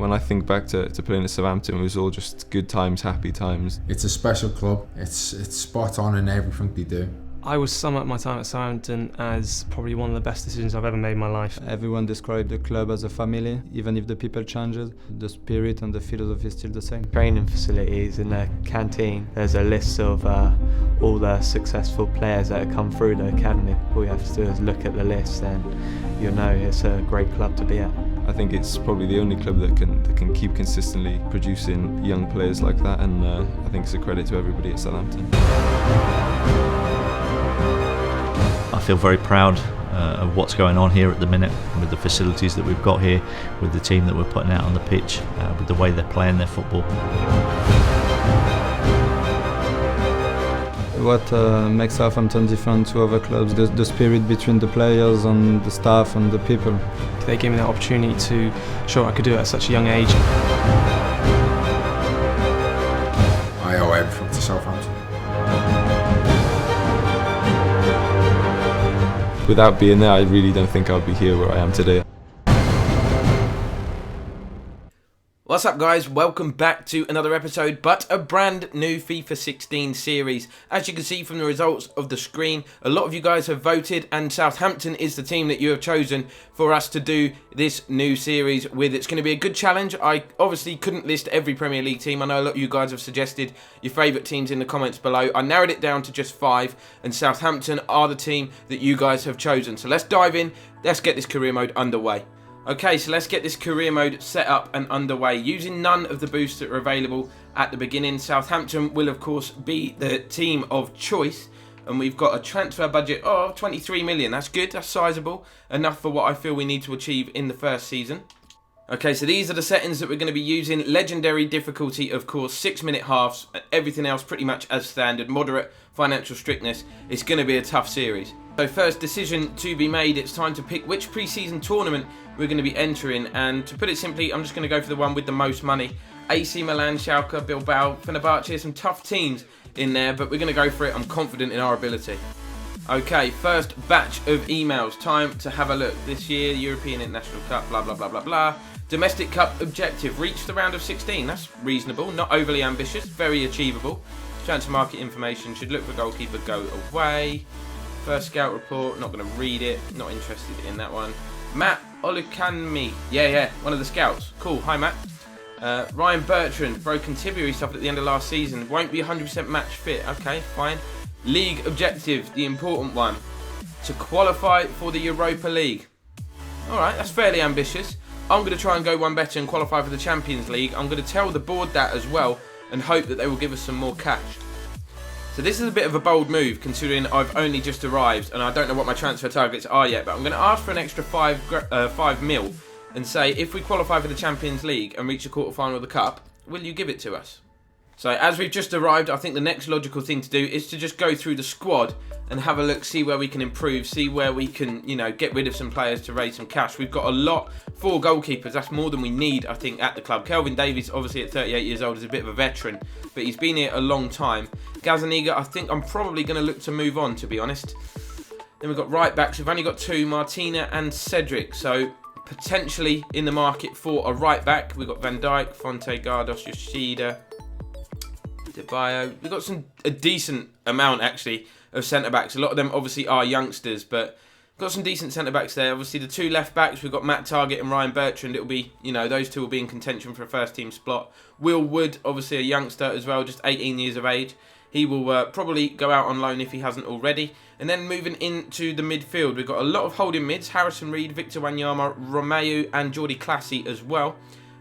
When I think back to playing at Southampton, it was all just good times, happy times. It's a special club. It's spot on in everything they do. I would sum up my time at Southampton as probably one of the best decisions I've ever made in my life. Everyone described the club as a family, even if the people changes, the spirit and the philosophy is still the same. Training facilities in the canteen, there's a list of all the successful players that have come through the academy. All you have to do is look at the list and you'll know it's a great club to be at. I think it's probably the only club that can keep consistently producing young players like that, and I think it's a credit to everybody at Southampton. I feel very proud of what's going on here at the minute, with the facilities that we've got here, with the team that we're putting out on the pitch, with the way they're playing their football. What makes Southampton different to other clubs, the spirit between the players and the staff and the people. They gave me that opportunity to show what I could do at such a young age. I owe everything to Southampton. Without being there, I really don't think I'd be here where I am today. What's up, guys? Welcome back to another episode, but a brand new FIFA 16 series. As you can see from the results of the screen, a lot of you guys have voted, and Southampton is the team that you have chosen for us to do this new series with. It's going to be a good challenge. I obviously couldn't list every Premier League team. I know a lot of you guys have suggested your favourite teams in the comments below. I narrowed it down to just 5, and Southampton are the team that you guys have chosen. So let's dive in. Let's get this career mode underway. Okay, so let's get this career mode set up and underway. Using none of the boosts that are available at the beginning, Southampton will of course be the team of choice, and we've got a transfer budget of 23 million. That's good, that's sizable, enough for what I feel we need to achieve in the first season. Okay, so these are the settings that we're going to be using. Legendary difficulty, of course, 6-minute halves, everything else pretty much as standard. Moderate financial strictness. It's going to be a tough series. So first decision to be made, it's time to pick which pre-season tournament we're going to be entering, and to put it simply, I'm just going to go for the one with the most money. AC Milan, Schalke, Bilbao, Fenerbahce, some tough teams in there, but we're going to go for it. I'm confident in our ability. Okay, first batch of emails, time to have a look. This year, European International Cup, blah, blah, blah, blah, blah. Domestic Cup objective, reach the round of 16. That's reasonable, not overly ambitious, very achievable. Transfer market information, should look for goalkeeper, go away. First scout report, not going to read it, not interested in that one. Matt Olukanmi, yeah, one of the scouts. Cool, hi Matt. Ryan Bertrand, broken tibia he suffered at the end of last season, won't be 100% match fit. Okay, fine. League objective, the important one, to qualify for the Europa League. Alright, that's fairly ambitious. I'm going to try and go one better and qualify for the Champions League. I'm going to tell the board that as well and hope that they will give us some more cash. So this is a bit of a bold move considering I've only just arrived and I don't know what my transfer targets are yet, but I'm going to ask for an extra 5 mil and say if we qualify for the Champions League and reach the quarter-final of the Cup, will you give it to us? So as we've just arrived, I think the next logical thing to do is to just go through the squad and have a look, see where we can improve, see where we can, get rid of some players to raise some cash. We've got a lot, 4 goalkeepers, that's more than we need, I think, at the club. Kelvin Davis, obviously at 38 years old, is a bit of a veteran, but he's been here a long time. Gazzaniga, I think I'm probably going to look to move on, to be honest. Then we've got right backs, we've only got 2, Martina and Cedric, so potentially in the market for a right back. We've got Van Dijk, Fonte, Gardos, Yoshida, Debayo. We've got a decent amount actually of centre-backs. A lot of them obviously are youngsters, but got some decent centre-backs there. Obviously the 2 left-backs, we've got Matt Targett and Ryan Bertrand. It'll be, those 2 will be in contention for a first-team spot. Will Wood, obviously a youngster as well, just 18 years of age. He will probably go out on loan if he hasn't already. And then moving into the midfield, we've got a lot of holding mids. Harrison Reed, Victor Wanyama, Romeu and Jordi Classy as well.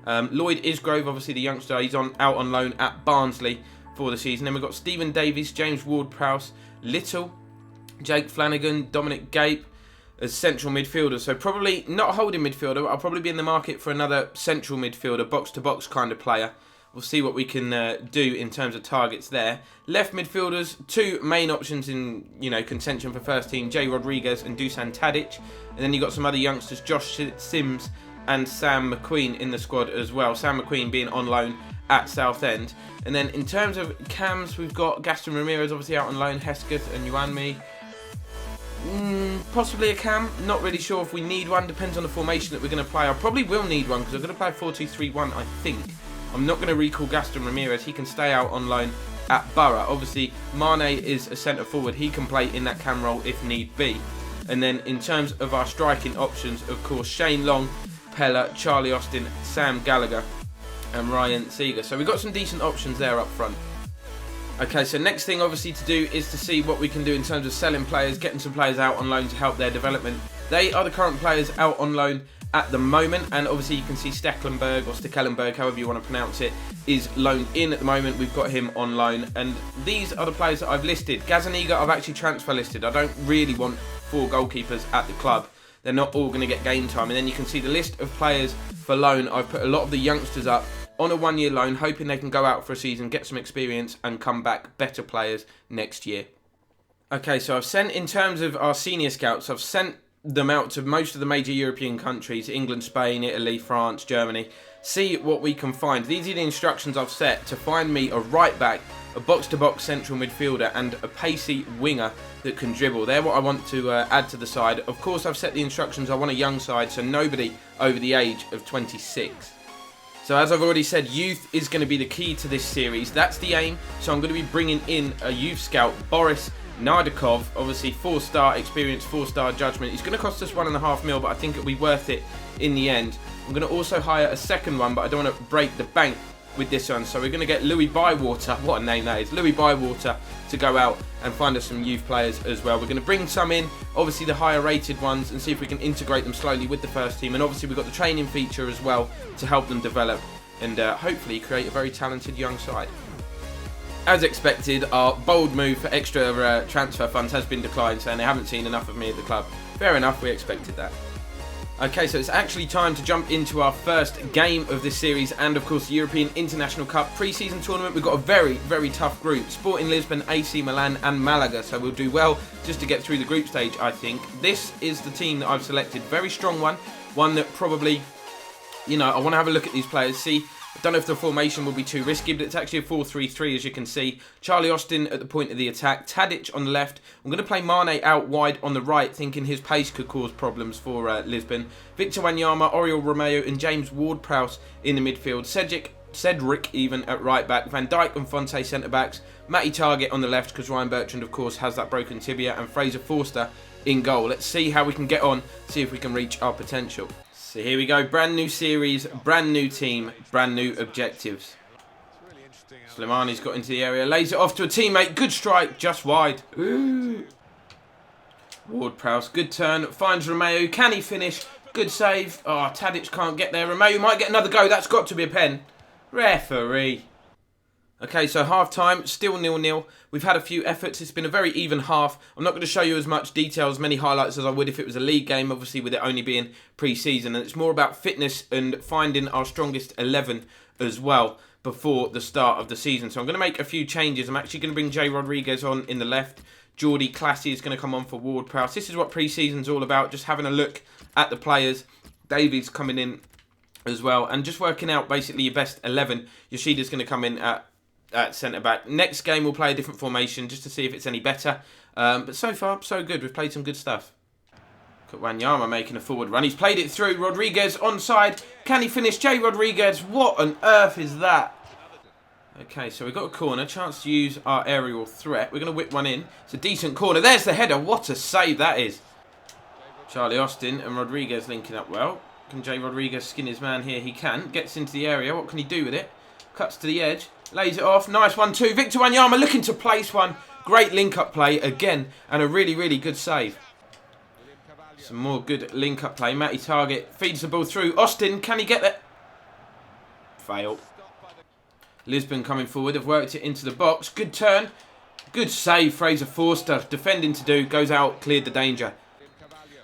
Lloyd Isgrove, obviously the youngster, he's out on loan at Barnsley for the season. Then we've got Stephen Davies, James Ward-Prowse, Little, Jake Flanagan, Dominic Gape as central midfielders. So probably not a holding midfielder, but I'll probably be in the market for another central midfielder, box-to-box kind of player. We'll see what we can do in terms of targets there. Left midfielders, 2 main options in contention for first team, Jay Rodriguez and Dusan Tadic. And then you've got some other youngsters, Josh Sims and Sam McQueen in the squad as well. Sam McQueen being on loan at Southend. And then in terms of cams, we've got Gaston Ramirez obviously out on loan, Hesketh and Yuanmi. Possibly a cam. Not really sure if we need one. Depends on the formation that we're going to play. I probably will need one because I'm going to play 4-2-3-1, I think. I'm not going to recall Gaston Ramirez. He can stay out on loan at Borough. Obviously, Mane is a centre forward. He can play in that cam role if need be. And then in terms of our striking options, of course, Shane Long, Pella, Charlie Austin, Sam Gallagher and Ryan Seeger. So we've got some decent options there up front. Okay, so next thing obviously to do is to see what we can do in terms of selling players, getting some players out on loan to help their development. They are the current players out on loan at the moment, and obviously you can see Stekelenburg or Stekelenburg, however you want to pronounce it, is loaned in at the moment. We've got him on loan, and these are the players that I've listed. Gazaniga I've actually transfer listed. I don't really want 4 goalkeepers at the club. They're not all going to get game time. And then you can see the list of players for loan. I've put a lot of the youngsters up on a 1-year loan, hoping they can go out for a season, get some experience and come back better players next year. Okay, so I've sent, in terms of our senior scouts, I've sent them out to most of the major European countries, England, Spain, Italy, France, Germany. See what we can find. These are the instructions I've set to find me a right back, a box-to-box central midfielder and a pacey winger that can dribble. They're what I want to add to the side. Of course, I've set the instructions. I want a young side, so nobody over the age of 26. So as I've already said, youth is going to be the key to this series. That's the aim. So I'm going to be bringing in a youth scout, Boris Nardakov, obviously 4-star experience, 4-star judgment. He's going to cost us $1.5 million, but I think it'll be worth it in the end. I'm going to also hire a second one, but I don't want to break the bank with this one. So we're going to get Louis Bywater, what a name that is, Louis Bywater, to go out and find us some youth players as well. We're going to bring some in, obviously the higher rated ones, and see if we can integrate them slowly with the first team. And obviously we've got the training feature as well to help them develop and hopefully create a very talented young side. As expected, our bold move for extra transfer funds has been declined, saying they haven't seen enough of me at the club. Fair enough, we expected that. Okay, so it's actually time to jump into our first game of this series and, of course, the European International Cup pre-season tournament. We've got a very, very tough group. Sporting Lisbon, AC Milan and Malaga, so we'll do well just to get through the group stage, I think. This is the team that I've selected. Very strong one that probably, you know, I want to have a look at these players, see. I don't know if the formation will be too risky, but it's actually a 4-3-3 as you can see. Charlie Austin at the point of the attack, Tadic on the left. I'm going to play Mane out wide on the right, thinking his pace could cause problems for Lisbon. Victor Wanyama, Oriol Romeo and James Ward-Prowse in the midfield. Cedric even at right back. Van Dijk and Fonte centre-backs. Matty Target on the left because Ryan Bertrand, of course, has that broken tibia. And Fraser Forster in goal. Let's see how we can get on, see if we can reach our potential. So here we go, brand new series, brand new team, brand new objectives. Slimani's got into the area, lays it off to a teammate, good strike, just wide. Ooh. Ward-Prowse, good turn, finds Romeo, can he finish? Good save. Oh, Tadic can't get there, Romeo might get another go, that's got to be a pen. Referee. Okay, so half-time, still 0-0. We've had a few efforts. It's been a very even half. I'm not going to show you as much detail, as many highlights as I would if it was a league game, obviously with it only being pre-season. And it's more about fitness and finding our strongest 11 as well before the start of the season. So I'm going to make a few changes. I'm actually going to bring Jay Rodriguez on in the left. Geordie Classy is going to come on for Ward-Prowse. This is what pre-season's all about, just having a look at the players. Davies coming in as well. And just working out basically your best 11. Yoshida's going to come in at centre-back. Next game we'll play a different formation just to see if it's any better. But so far, so good. We've played some good stuff. Got Wanyama making a forward run. He's played it through. Rodriguez onside. Can he finish? Jay Rodriguez. What on earth is that? Okay, so we've got a corner. Chance to use our aerial threat. We're going to whip one in. It's a decent corner. There's the header. What a save that is. Charlie Austin and Rodriguez linking up well. Can Jay Rodriguez skin his man here? He can. Gets into the area. What can he do with it? Cuts to the edge. Lays it off. Nice 1-2. Victor Wanyama looking to place one. Great link-up play again. And a really, really good save. Some more good link-up play. Matty Target feeds the ball through. Austin, can he get there? Fail. Lisbon coming forward. Have worked it into the box. Good turn. Good save. Fraser Forster. Defending to do. Goes out. Cleared the danger.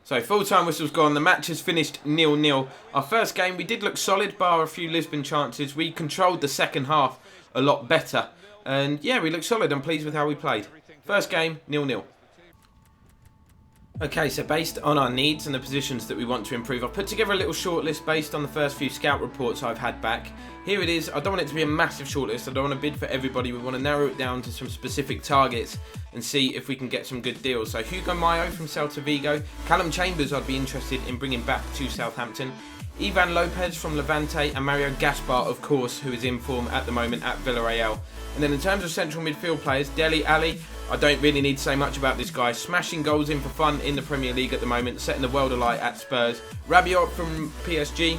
So full-time whistle's gone. The match has finished 0-0. Our first game, we did look solid, bar a few Lisbon chances. We controlled the second half a lot better. And yeah, we looked solid. I'm pleased with how we played. First game, 0-0. Okay, so based on our needs and the positions that we want to improve, I've put together a little shortlist based on the first few scout reports I've had back. Here it is. I don't want it to be a massive shortlist. I don't want to bid for everybody. We want to narrow it down to some specific targets and see if we can get some good deals. So Hugo Mayo from Celta Vigo, Callum Chambers I'd be interested in bringing back to Southampton, Ivan Lopez from Levante, and Mario Gaspar, of course, who is in form at the moment at Villarreal. And then in terms of central midfield players, Dele Alli, I don't really need to say much about this guy. Smashing goals in for fun in the Premier League at the moment, setting the world alight at Spurs. Rabiot from PSG,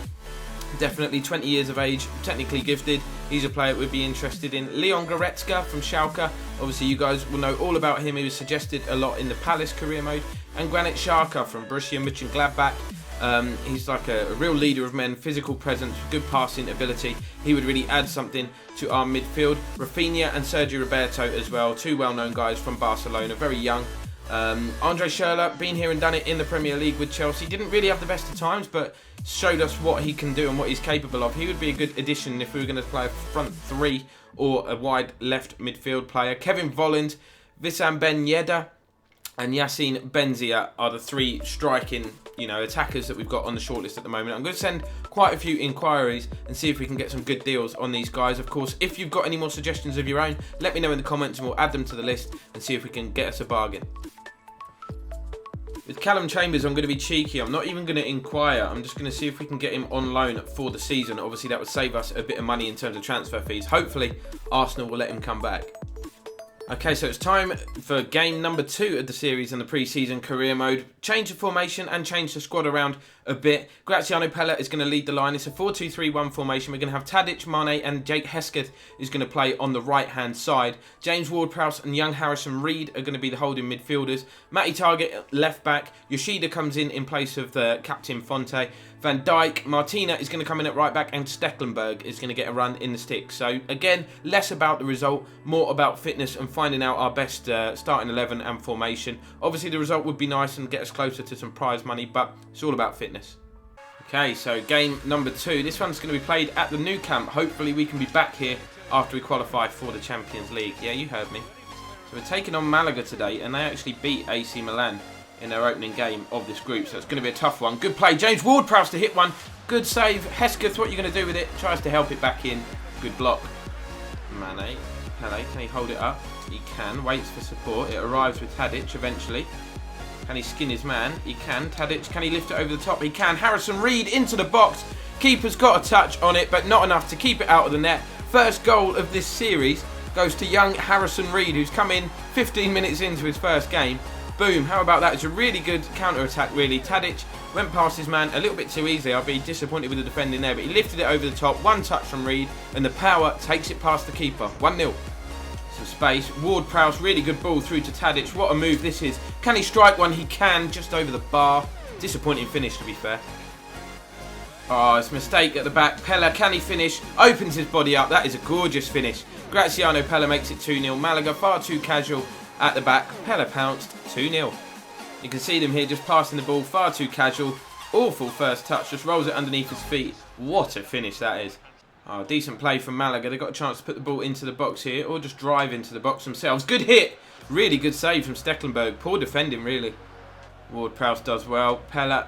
definitely 20 years of age, technically gifted. He's a player we'd be interested in. Leon Goretzka from Schalke. Obviously, you guys will know all about him. He was suggested a lot in the Palace career mode. And Granite Shaka from Borussia Mönchengladbach. He's like a real leader of men, physical presence, good passing ability. He would really add something to our midfield. Rafinha and Sergio Roberto as well, two well-known guys from Barcelona, very young. Andre Schurrle, been here and done it in the Premier League with Chelsea. Didn't really have the best of times, but showed us what he can do and what he's capable of. He would be a good addition if we were going to play a front three or a wide left midfield player. Kevin Volland, Wissam Ben Yedder, and Yassine Benzia are the three striking, attackers that we've got on the shortlist at the moment. I'm going to send quite a few inquiries and see if we can get some good deals on these guys. Of course, if you've got any more suggestions of your own, let me know in the comments and we'll add them to the list and see if we can get us a bargain. With Callum Chambers, I'm going to be cheeky. I'm not even going to inquire. I'm just going to see if we can get him on loan for the season. Obviously, that would save us a bit of money in terms of transfer fees. Hopefully, Arsenal will let him come back. Okay, so it's time for game number 2 of the series in the pre-season career mode. Change the formation and change the squad around a bit. Graziano Pella is going to lead the line. It's a 4-2-3-1 formation. We're going to have Tadic, Mane and Jake Hesketh is going to play on the right-hand side. James Ward-Prowse and young Harrison Reed are going to be the holding midfielders. Matty Targett, left back. Yoshida comes in place of the captain Fonte. Van Dijk, Martina is going to come in at right back, and Stecklenburg is going to get a run in the stick. So again, less about the result, more about fitness and finding out our best starting 11 and formation. Obviously the result would be nice and get us closer to some prize money, but it's all about fitness. Okay, so game number 2. This one's going to be played at the Nou Camp. Hopefully we can be back here after we qualify for the Champions League. Yeah, you heard me. So we're taking on Malaga today, and they actually beat AC Milan in their opening game of this group, so it's going to be a tough one. Good play, James Ward-Prowse to hit one. Good save. Hesketh, what are you going to do with it? Tries to help it back in. Good block. Mane, Pele, can he hold it up? He can. Waits for support. It arrives with Tadic eventually. Can he skin his man? He can. Tadic, can he lift it over the top? He can. Harrison Reed into the box. Keeper's got a touch on it, but not enough to keep it out of the net. First goal of this series goes to young Harrison Reed, who's come in 15 minutes into his first game. Boom, how about that? It's a really good counter-attack, really. Tadic went past his man a little bit too easy. I'll be disappointed with the defending there, but he lifted it over the top. One touch from Reed, and the power takes it past the keeper. 1-0. Some space. Ward-Prowse, really good ball through to Tadic. What a move this is. Can he strike one? He can, just over the bar. Disappointing finish, to be fair. Oh, it's a mistake at the back. Pella, can he finish? Opens his body up. That is a gorgeous finish. Graziano Pella makes it 2-0. Malaga far too casual at the back. Pella pounced. 2-0. You can see them here just passing the ball, far too casual. Awful first touch, just rolls it underneath his feet. What a finish that is. Oh, decent play from Malaga. They got a chance to put the ball into the box here, or just drive into the box themselves. Good hit. Really good save from Stecklenburg. Poor defending, really. Ward-Prowse does well. Pella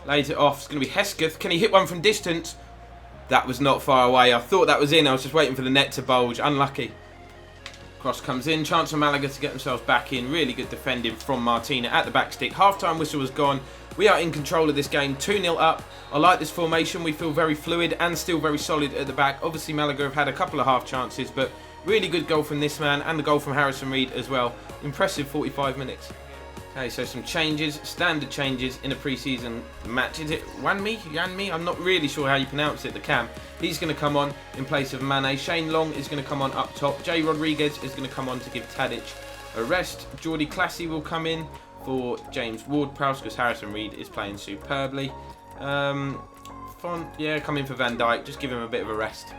lays it off. It's going to be Hesketh. Can he hit one from distance? That was not far away. I thought that was in. I was just waiting for the net to bulge. Unlucky. Cross comes in. Chance for Malaga to get themselves back in. Really good defending from Martina at the back stick. Half-time whistle was gone. We are in control of this game. 2-0 up. I like this formation. We feel very fluid and still very solid at the back. Obviously, Malaga have had a couple of half chances, but really good goal from this man and the goal from Harrison Reed as well. Impressive 45 minutes. Okay, so some changes, standard changes in a pre-season match. Is it Yanmi? I'm not really sure how you pronounce it, the cam. He's going to come on in place of Mane. Shane Long is going to come on up top. Jay Rodriguez is going to come on to give Tadic a rest. Jordi Classy will come in for James Ward-Prowse because Harrison Reed is playing superbly. Come in for Van Dijk. Just give him a bit of a rest.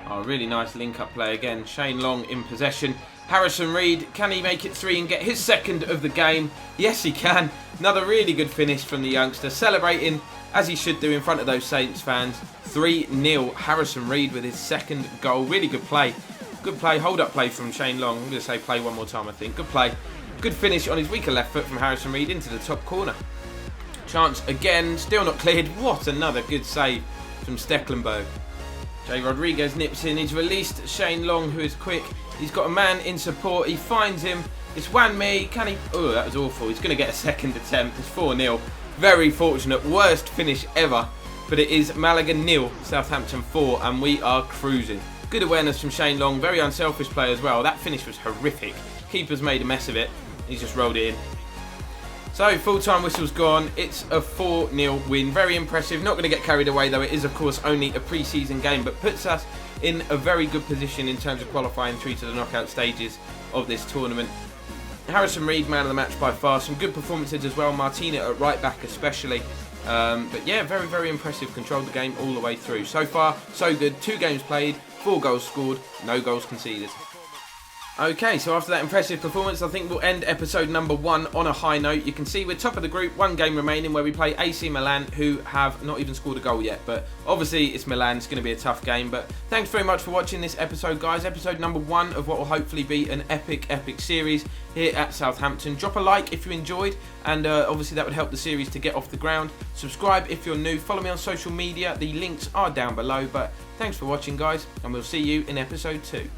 Oh, really nice link-up play again. Shane Long in possession. Harrison Reed, can he make it 3 and get his second of the game? Yes, he can. Another really good finish from the youngster. Celebrating, as he should do, in front of those Saints fans. 3-0. Harrison Reed with his second goal. Really good play. Good play. Hold-up play from Shane Long. I'm going to say play one more time, I think. Good play. Good finish on his weaker left foot from Harrison Reed into the top corner. Chance again, still not cleared. What another good save from Stecklenburg. Jay Rodriguez nips in, he's released Shane Long, who is quick. He's got a man in support, he finds him. It's Wan Mi, can he? Oh, that was awful. He's going to get a second attempt. It's 4-0. Very fortunate, worst finish ever. But it is Malaga 0, Southampton 4, and we are cruising. Good awareness from Shane Long, very unselfish play as well. That finish was horrific. Keeper's made a mess of it. He's just rolled it in. So, full-time whistle's gone. It's a 4-0 win. Very impressive. Not going to get carried away, though. It is, of course, only a pre-season game, but puts us in a very good position in terms of qualifying through to the knockout stages of this tournament. Harrison Reed, man of the match by far. Some good performances as well. Martina at right back especially. But yeah, very, very impressive. Controlled the game all the way through. So far, so good. 2 games played, 4 goals scored, no goals conceded. Okay, so after that impressive performance, I think we'll end episode number 1 on a high note. You can see we're top of the group, 1 game remaining where we play AC Milan, who have not even scored a goal yet. But obviously it's Milan, it's going to be a tough game. But thanks very much for watching this episode, guys. Episode number 1 of what will hopefully be an epic series here at Southampton. Drop a like if you enjoyed, and obviously that would help the series to get off the ground. Subscribe if you're new, follow me on social media, the links are down below. But thanks for watching, guys, and we'll see you in episode 2.